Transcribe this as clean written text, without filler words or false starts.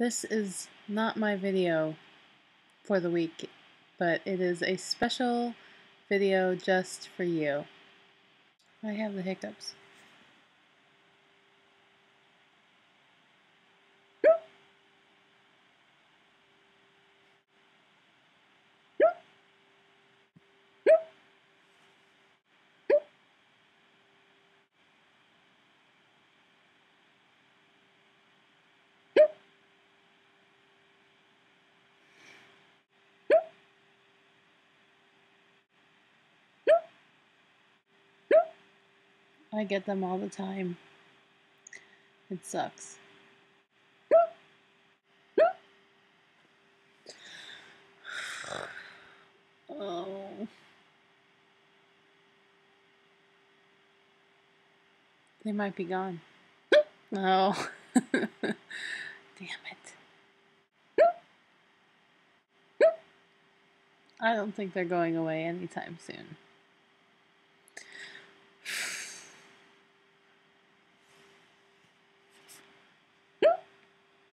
This is not my video for the week, but it is a special video just for you. I have the hiccups. I get them all the time. It sucks. Oh. They might be gone. Oh. Damn it. I don't think they're going away anytime soon.